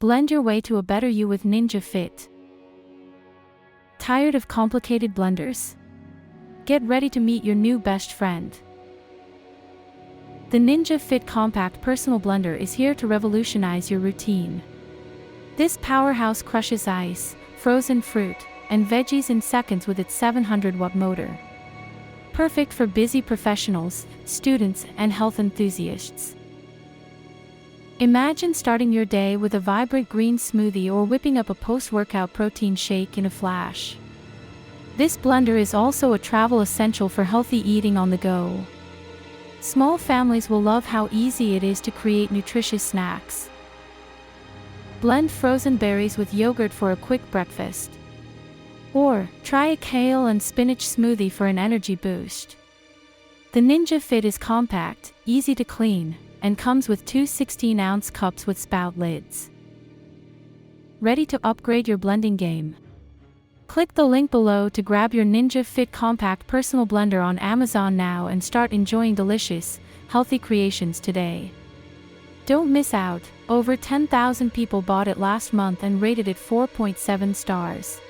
Blend your way to a better you with Ninja Fit. Tired of complicated blenders? Get ready to meet your new best friend. The Ninja Fit Compact Personal Blender is here to revolutionize your routine. This powerhouse crushes ice, frozen fruit, and veggies in seconds with its 700-watt motor. Perfect for busy professionals, students, and health enthusiasts. Imagine starting your day with a vibrant green smoothie or whipping up a post-workout protein shake in a flash. This blender is also a travel essential for healthy eating on the go. Small families will love how easy it is to create nutritious snacks. Blend frozen berries with yogurt for a quick breakfast. Or, try a kale and spinach smoothie for an energy boost. The Ninja Fit is compact, easy to clean, and comes with two 16-ounce cups with spout lids. Ready to upgrade your blending game? Click the link below to grab your Ninja Fit Compact Personal Blender on Amazon now and start enjoying delicious, healthy creations today. Don't miss out, over 10,000 people bought it last month and rated it 4.7 stars.